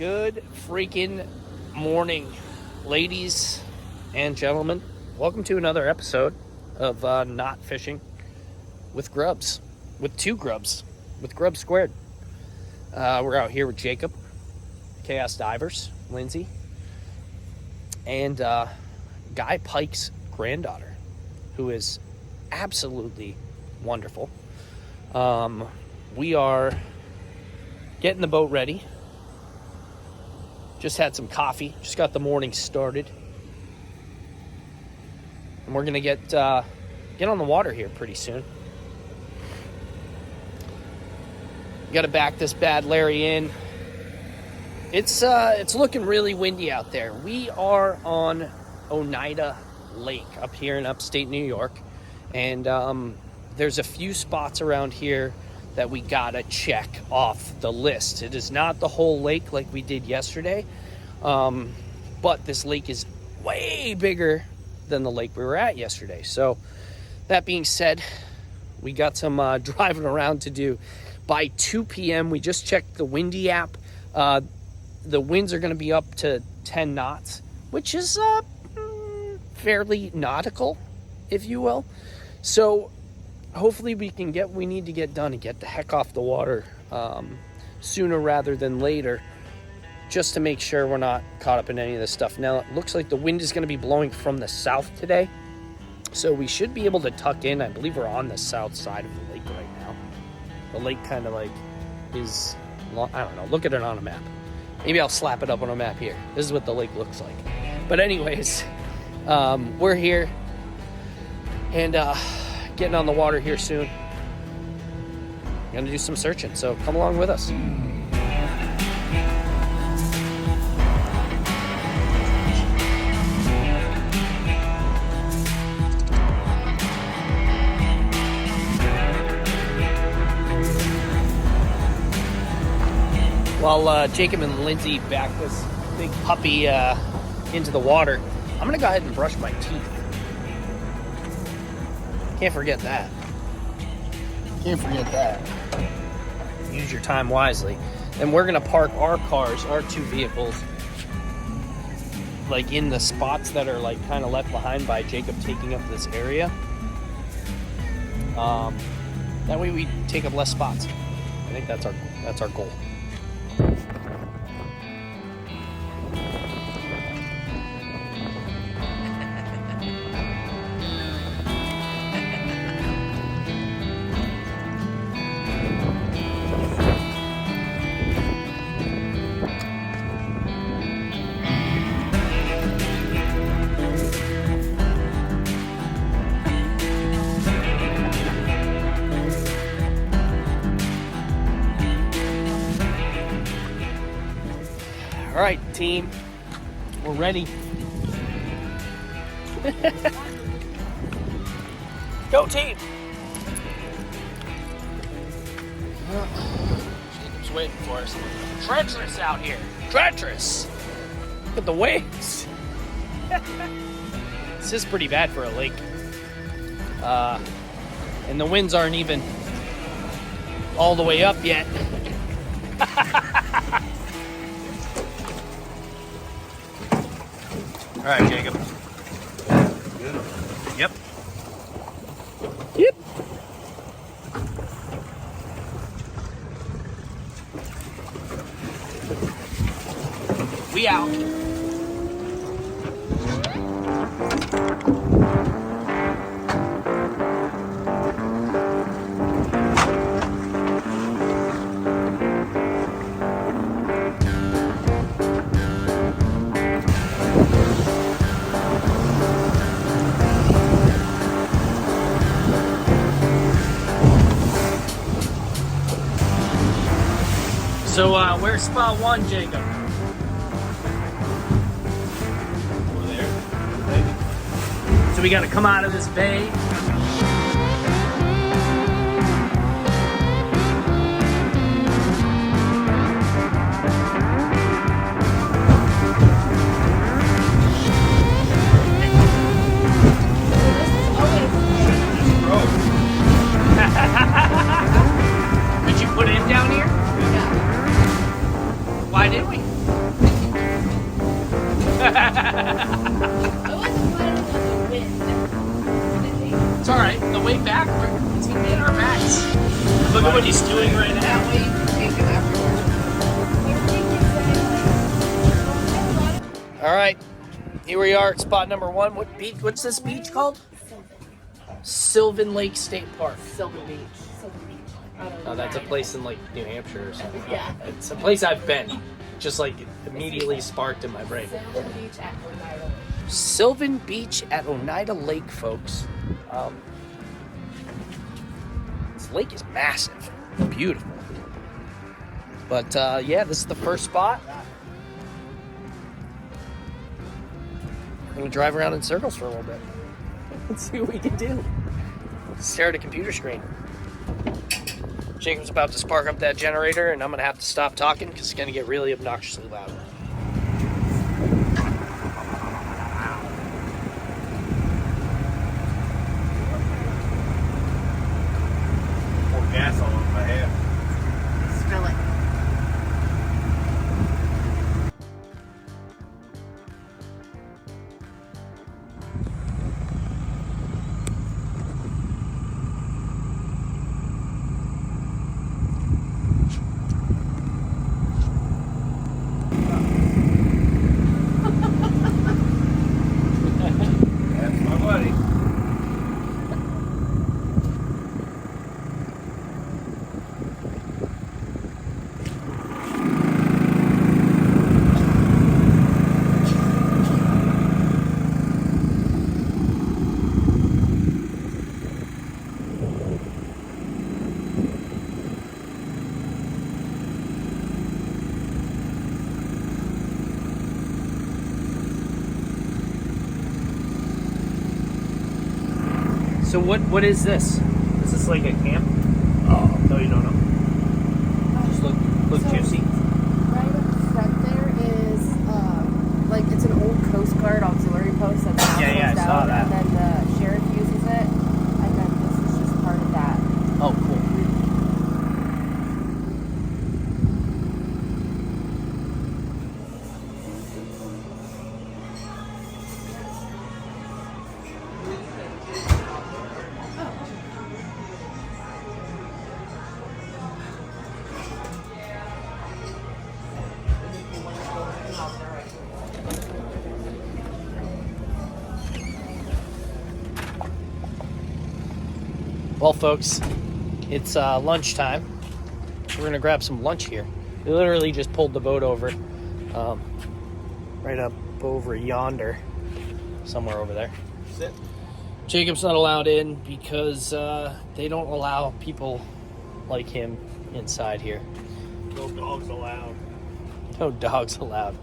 Good freaking morning, ladies and gentlemen. Welcome to another episode of Not Fishing with GrubbZ, with two GrubbZ, with GrubbZ Squared. We're out here with Jacob, Chaos Divers, Lindsay, and Guy Pyke's granddaughter, who is absolutely wonderful. We are getting the boat ready. Just had some coffee. Just got the morning started. And we're going to get on the water here pretty soon. Got to back this bad Larry in. It's looking really windy out there. We are on Oneida Lake up here in upstate New York. And there's a few spots around here that we gotta check off the list. It is not the whole lake like we did yesterday, but this lake is way bigger than the lake we were at yesterday. So that being said, we got some driving around to do. By 2 p.m. we just checked the windy app. The winds are going to be up to 10 knots, which is fairly nautical, if you will. So hopefully we can get what we need to get done and get the heck off the water sooner rather than later, just to make sure we're not caught up in any of this stuff. Now, it looks like the wind is going to be blowing from the south today, so we should be able to tuck in. I believe we're on the south side of the lake right now. The lake kind of like is, I don't know, look at it on a map. Maybe I'll slap it up on a map here. This is what the lake looks like. But anyways, we're here and getting on the water here soon. Gonna do some searching, so come along with us. While Jacob and Lindsay back this big puppy into the water, I'm gonna go ahead and brush my teeth. Can't forget that. Can't forget that. Use your time wisely. And we're gonna park our cars, our two vehicles, like in the spots that are like kind of left behind by Jacob taking up this area. That way we take up less spots. I think that's our goal. All right, team, we're ready. Go, team. Jacob's waiting for us. Treacherous out here. Treacherous. Look at the waves. This is pretty bad for a lake. And the winds aren't even all the way up yet. All right, Jacob. Good. Yep. Yep. We out. So, where's spot one, Jacob? Over there. Maybe. So we gotta come out of this bay. Did you put him down here? Yeah. Why did we? wasn't planning on the wind. It's all right. The way back, it's gonna be at our backs. Look at what he's doing right now. All right, here we are at spot number 1. What beach? What's this beach called? Sylvan Lake State Park. Sylvan Beach. Oh, that's a place in like New Hampshire or something. Yeah, it's a place I've been. Just like immediately sparked in my brain. Sylvan Beach at Oneida Lake. Sylvan Beach at Oneida Lake, folks. This lake is massive, beautiful. But yeah, this is the first spot. I'm gonna drive around in circles for a little bit. Let's see what we can do. Stare at a computer screen. Jacob's about to spark up that generator, and I'm gonna have to stop talking because it's gonna get really obnoxiously loud. Pour gas all over my head. Smell it. That's my buddy. So what is this? Is this like a camp? Oh. No, you don't know. Just look juicy. Right up front there is, like, it's an old Coast Guard auxiliary post that's now Yeah, I closed saw out, that. and then the sheriff uses it, and then this is just part of that. Oh, cool. Well, folks, it's lunchtime. We're gonna grab some lunch here. We literally just pulled the boat over, right up over yonder, somewhere over there. Sit. Jacob's not allowed in because they don't allow people like him inside here. No dogs allowed. No dogs allowed.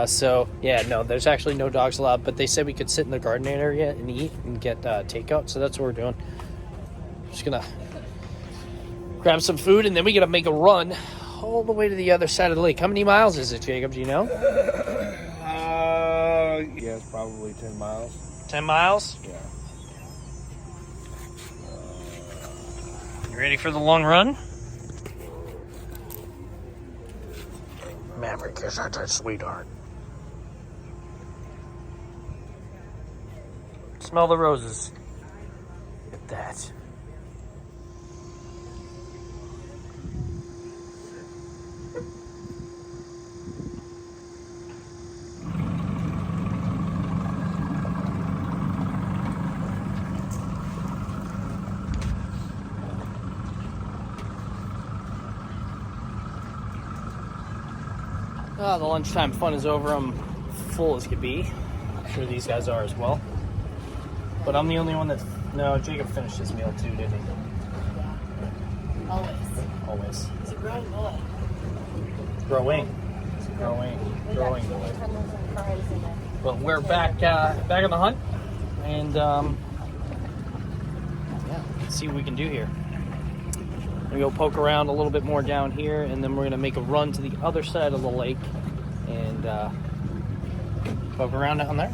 So, yeah, no, there's actually no dogs allowed, but they said we could sit in the garden area and eat and get takeout, so that's what we're doing. Just gonna grab some food, and then we gotta make a run all the way to the other side of the lake. How many miles is it, Jacob? Do you know? Yeah, it's probably 10 miles. 10 miles? Yeah. You ready for the long run? Maverick is such a sweetheart. Smell the roses. Look at that. The lunchtime fun is over. I'm full as could be. I'm sure these guys are as well. But I'm the only one that's... No, Jacob finished his meal too, didn't he? Always. Always. He's a growing boy. Growing boy. But we're back on the hunt. And, yeah, let's see what we can do here. We're going to go poke around a little bit more down here, and then we're going to make a run to the other side of the lake and poke around down there.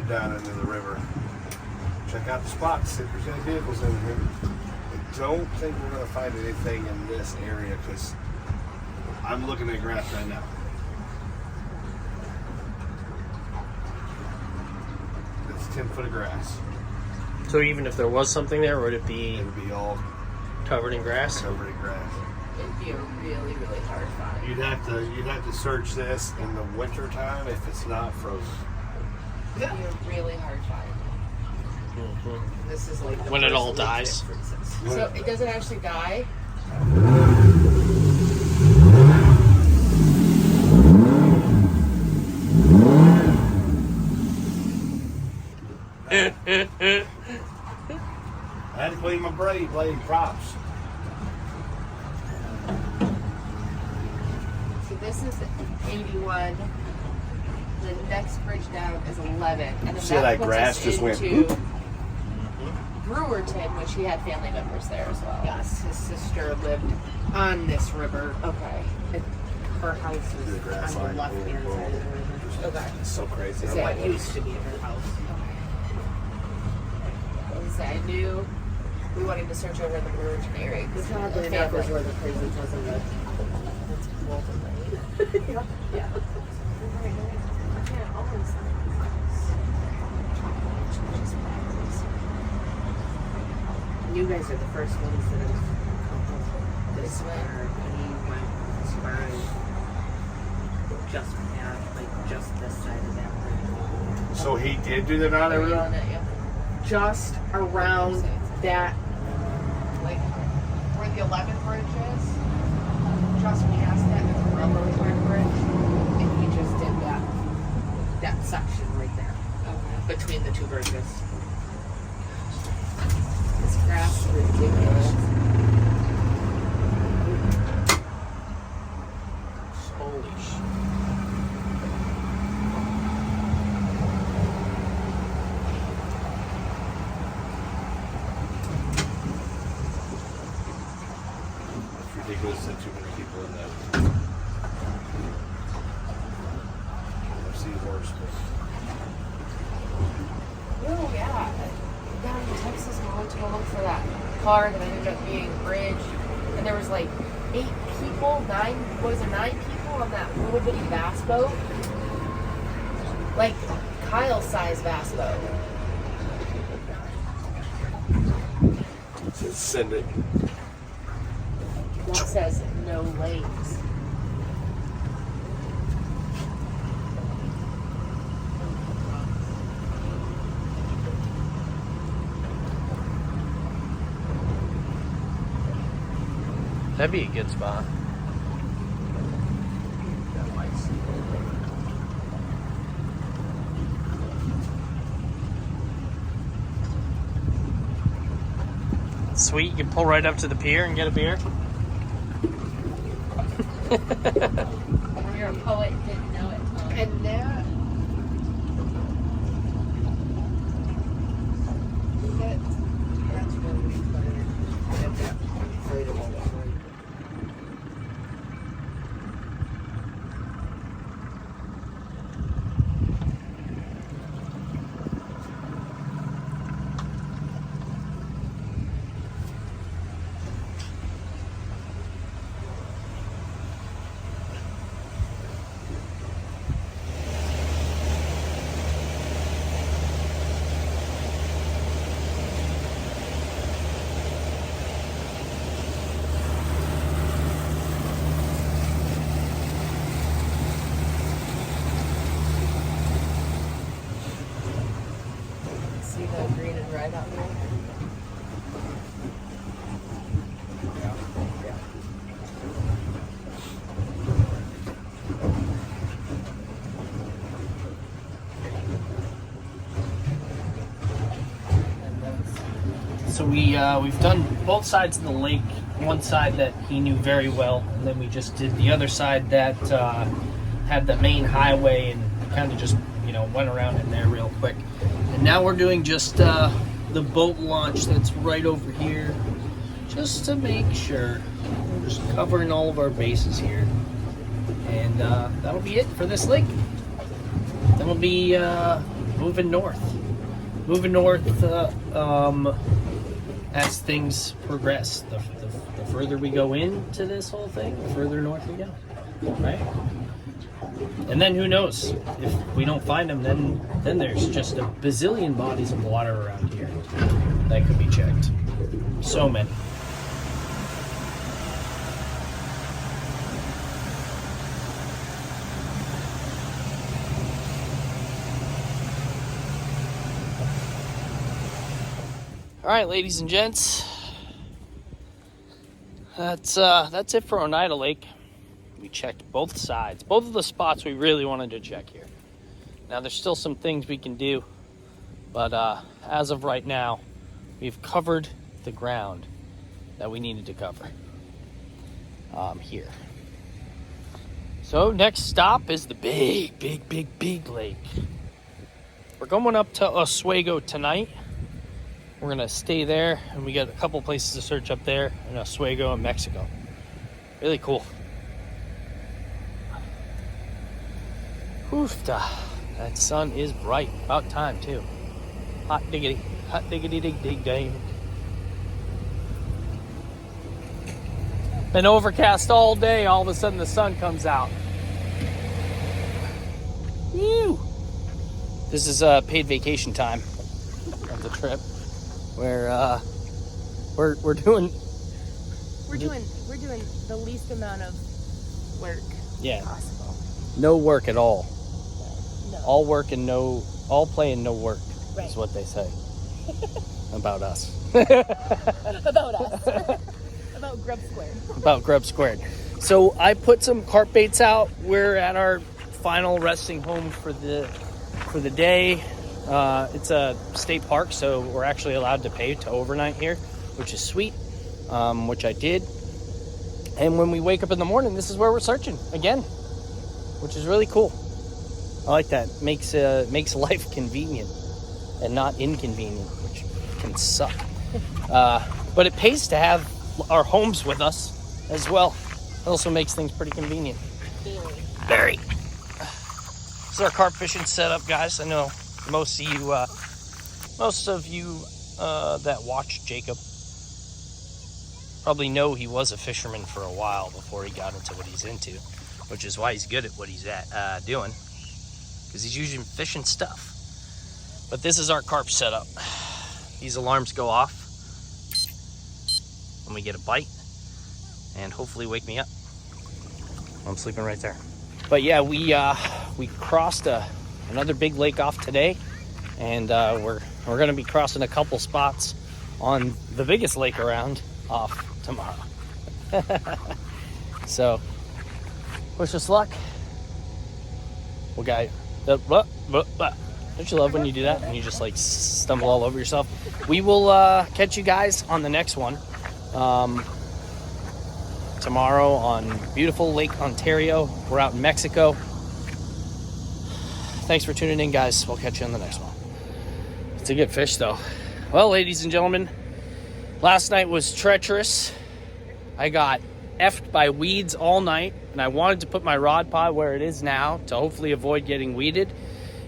head down into the river. Check out the spots, see if there's any vehicles in here. I don't think we're gonna find anything in this area because I'm looking at grass right now. It's 10 foot of grass. So even if there was something there, would it be It would be all covered in grass? covered in grass. It'd be a really, really hard find. You'd have to search this in the winter time if it's not frozen. It'd be a really hard find. Mm-hmm. This is like the When it first all legit dies. princess. So it doesn't actually die. I had to clean my blade props. So this is 81. The next bridge down is 11, and then See that puts grass us just went into boop? Brewerton, which he had family members there as well. Yes, his sister lived on this river. Okay, her house The is grass on line. the left hand side of the river. Okay, It's so crazy. so I'm that like, used to be her house. Okay. I knew we wanted to search over in the Brewerton area. This oddly enough is where the crazy cousin lives. That's Walton, right? Yeah. You guys are the first ones that have come this way. far. He went as far as just past, like just this side of that bridge. so he did do that out They're there? yelling at you. Just around that. Like where the 11th bridge is, just past that is a railroad track bridge, and he just did that section right there between the two bridges. This grass is ridiculous. Holy shit. It's ridiculous that too many people in that. I've seen worse, Oh yeah. Down in Texas, when I went to go look for that car that ended up being a bridge, and there was like 8 people, 9 people on that little bitty bass boat. Like Kyle-sized bass boat. but just send it. That says no lanes. That'd be a good spot. Sweet, you can pull right up to the pier and get a beer. You're a poet and didn't know it. And that. That's really funny. See the green and red out there? So we've done both sides of the lake. One side that he knew very well, and then we just did the other side that had the main highway, and kind of just went around in there real quick. And now we're doing just the boat launch that's right over here, just to make sure we're just covering all of our bases here. And that'll be it for this lake. Then we'll be moving north. Moving north as things progress. The further we go into this whole thing, the further north we go, right? And then who knows? If we don't find them, then there's just a bazillion bodies of water around here that could be checked. So many. All right, ladies and gents, that's it for Oneida Lake. We checked both sides, both of the spots we really wanted to check here. Now, there's still some things we can do, but as of right now, we've covered the ground that we needed to cover here. So next stop is the big lake. We're going up to Oswego tonight. We're gonna stay there, and we got a couple places to search up there in Oswego and Mexico. Really cool. Oofta. That sun is bright. About time too. Hot diggity dig dang. Been overcast all day. All of a sudden the sun comes out. Woo! This is paid vacation time of the trip. Where we're doing the least amount of work possible. No work at all. No. All work and all play and no work Right. is what they say about us. About us. About GrubbZ Squared. About GrubbZ Squared. So I put some carp baits out. We're at our final resting home for the day. It's a state park, so we're actually allowed to pay to overnight here, which is sweet, which I did. And when we wake up in the morning, this is where we're searching again, which is really cool. I like that. Makes life convenient and not inconvenient, which can suck. But it pays to have our homes with us as well. It also makes things pretty convenient. Very. This is our carp fishing setup, guys. I know most of you that watch Jacob probably know he was a fisherman for a while before he got into what he's into, which is why he's good at what he's doing, because he's usually fishing stuff. But this is our carp setup. These alarms go off when we get a bite and hopefully wake me up. I'm sleeping right there. But yeah, we crossed another big lake off today, and we're going to be crossing a couple spots on the biggest lake around off tomorrow. So wish us luck. Well, guy, don't you love when you do that and you just like stumble all over yourself? We will catch you guys on the next one tomorrow on beautiful Lake Ontario. We're out in Mexico. Thanks for tuning in, guys. We'll catch you on the next one. It's a good fish, though. Well, ladies and gentlemen, last night was treacherous. I got effed by weeds all night, and I wanted to put my rod pod where it is now to hopefully avoid getting weeded.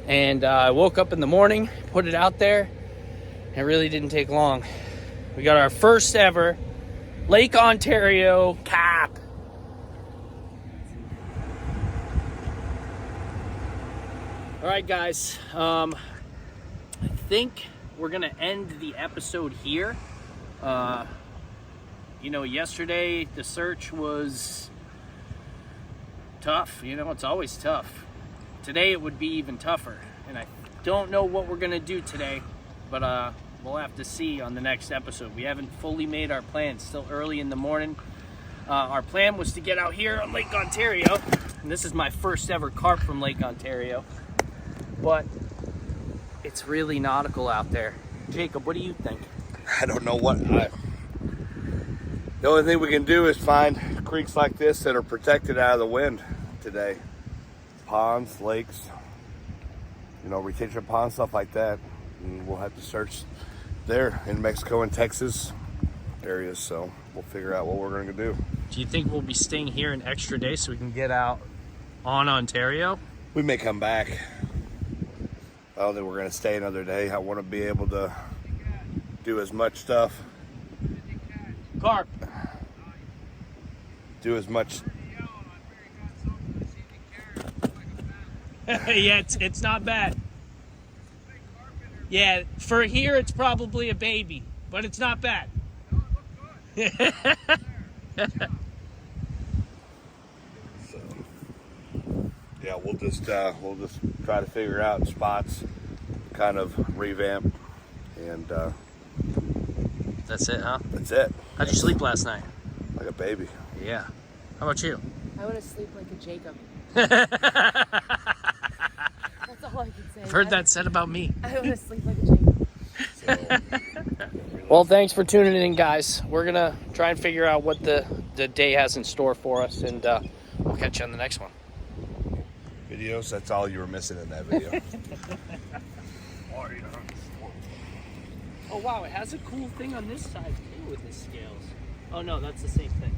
And I woke up in the morning, put it out there, and it really didn't take long. We got our first ever Lake Ontario Carp. All right, guys, I think we're gonna end the episode here. Yesterday the search was tough. It's always tough. Today it would be even tougher, and I don't know what we're gonna do today, but we'll have to see on the next episode. We haven't fully made our plans. Still early in the morning. Our plan was to get out here on Lake Ontario, and this is my first ever carp from Lake Ontario. But it's really nautical out there. Jacob, what do you think? I don't know what. The only thing we can do is find creeks like this that are protected out of the wind today. Ponds, lakes, retention ponds, stuff like that. And we'll have to search there in Mexico and Texas areas. So we'll figure out what we're going to do. Do you think we'll be staying here an extra day so we can get out on Ontario? We may come back. I don't think we're going to stay another day. I want to be able to do as much stuff. Carp. Do as much. Yeah, it's not bad. Yeah, for here it's probably a baby, but it's not bad. So, yeah, we'll just try to figure out spots, kind of revamp, and That's it, huh? that's it. How'd you sleep last night? Like a baby. Yeah. How about you? I want to sleep like a Jacob. I've That's all I can say. heard that said about me. I want to sleep like a Jacob. So, Well, thanks for tuning in, guys. We're going to try and figure out what the day has in store for us, and we'll catch you on the next one. videos, that's all you were missing in that video. Oh, wow, it has a cool thing on this side, too, with the scales. Oh, no, that's the same thing.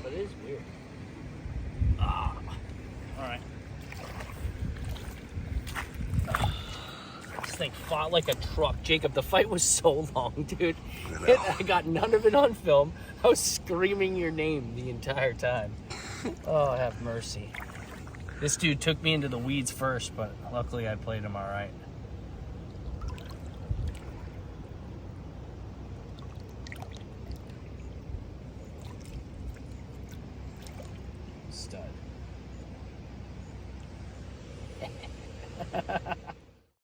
But it is weird. Ah. All right. This thing fought like a truck. Jacob, the fight was so long, dude. I got none of it on film. I was screaming your name the entire time. Oh, have mercy. This dude took me into the weeds first, but luckily I played him all right.